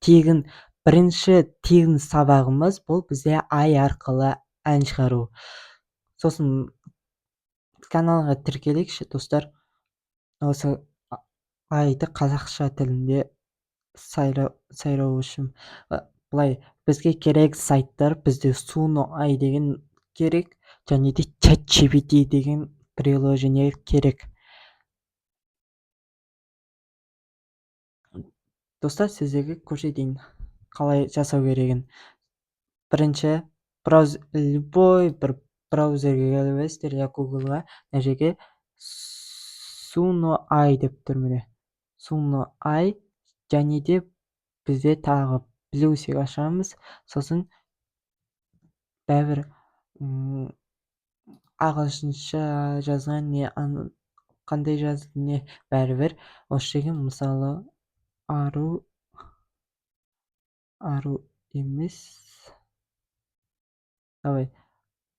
тегін бірінші тегін сабағымыз бұл бізде ай арқылы ән шығару. Сосын каналға тіркелейікші достар. Осы айды қазақша тілінде сайрау үшін былай бізге керек сайттар, бізде Suno Ай деген керек, және де ChatGPT деген приложение керек. Достар, сіздерге көрсетейін қалай жасау керегін. Бірінші любой бір браузерге келесіздер, я Google-ға, мына жерге Suno Ай деп тұр, міне. Suno Ай, және де бізде тағы плюсик ашамыз. Сосын бәрібір ағылшынша жазған не қандай жазды не бәрібір. Осы жерге мысалы ару емес. Давай.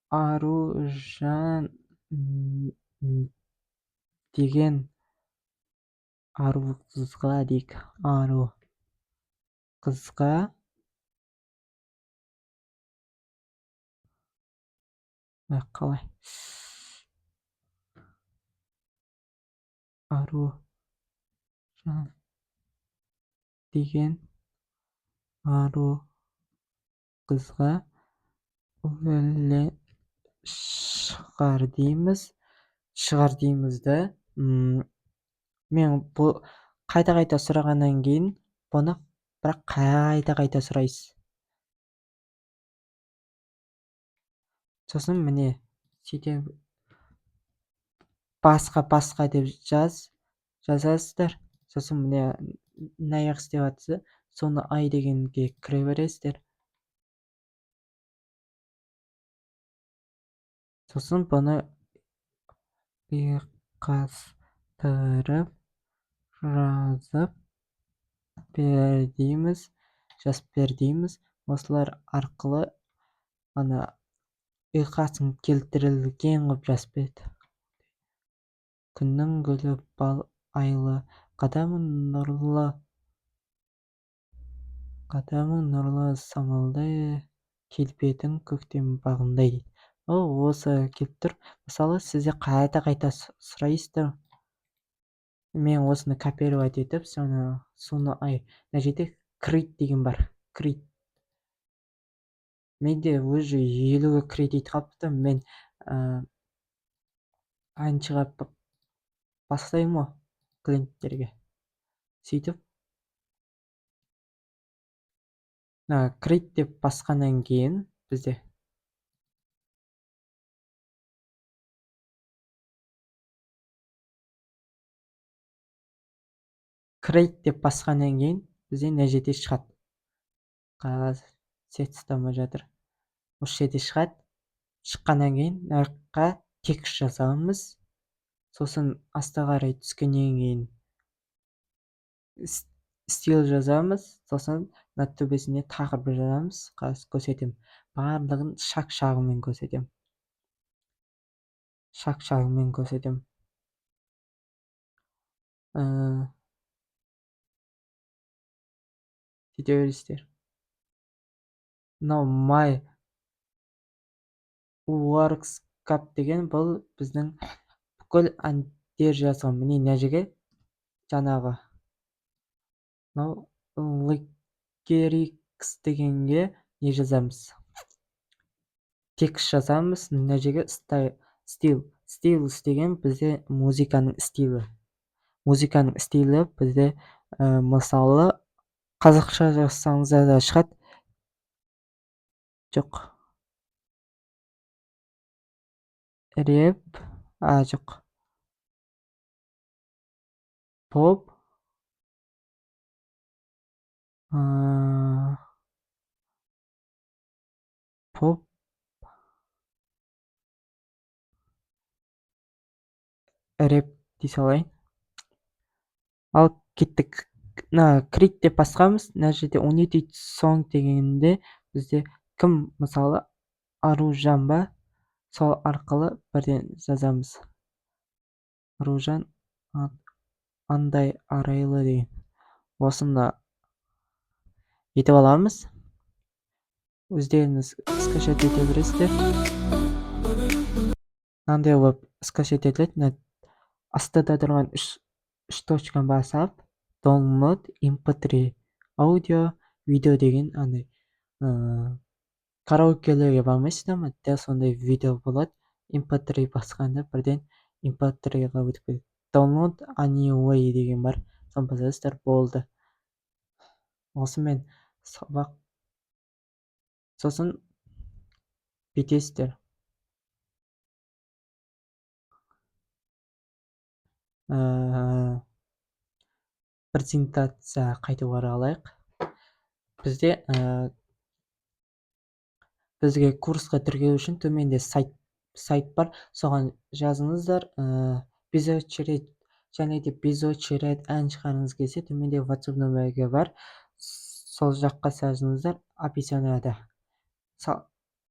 Аружан деген ару қызға дейік. Ару қызға қалай? Аружан деген ару қызға өлең шығар дейміз да. Мен бұл қайта сұрағаннан кейін бұны бірақ қайта сұрайсыз. Сосын міне сөйтіп басқа деп жазасыздар. Сосын міне наяқ істеп жатса, соны Ай дегенге кіре бересіздер. Сосын бұны ұйқастырып жазып бер дейміз. Осылар арқылы ана ұйқасын келтірілген ғып жазып береді. Күннің гүлі бал айлы, қадамың нұрлы самалдай, келбетің көктем бағындай дейді. Осы келіп тұр. Мысалы, сізде қайта сұрайсыздар. Мен осыны копировать етіп, соны Ай. Мына жерде крит деген бар. Крит. Менде уже 50 кредит қалыпты. Мен әншіға бастаймын клиенттерге. Сөйтіп, крит деп басқаннан кейін бізде мына жерде шығады. Қағаз сетстамы жатыр. Осы жерде шығады. Шыққаннан кейін нарыққа текст жазамыз. Сосын асты қарай түскеннен кейін стил жазамыз. Сосын төбесіне тағы бір жазамыз. Қазір көрсетемін. Барлығын шақ-шағымен көрсетемін. Сөйте бересіздер. Мынау My Workscape деген бұл біздің бүкіл әндер жазған. Міне мына жерге жаңағы Lyrics дегенге не жазамыз? Текст жазамыз. Мына жерге Styles деген бізде музыканың стилі. Музыканың стилі бізде мысалы қазақша жазсаңыздар да шығады. Жоқ. Рэп, жоқ. Поп, рэп дей салайын. Ал кеттік. Крит деп басқамыз. Мына жерде United Song дегенде бізде кім, мысалы Аружан ба, сол арқылы бірден жазамыз. Аружан андай арайлы деген. Осында етіп аламыз. Өздеріңіз скачать ете бересіздер. Мынандай болып скачать етіледі. Мына астыда тұрған үш точканы басып, download mp3 аудио, видео деген андай караокелерге бармайсыздар ма? Дәл сондай видео болады. mp3 басқанда бірден mp3-ға өтіп кетеді. Download anyway деген бар. Соны басасыздар, болды. Осымен сабақ. Сосын бүйтесіздер. Презентация қайтып оралайық. Бізге курсқа тіркелу үшін төменде сайт бар. Соған жазыңыздар. Без очередь, және де без очередь ән шығарыңыз келсе, төменде WhatsApp нөмірі бар. Сол жаққа жазыңыздар описанияда.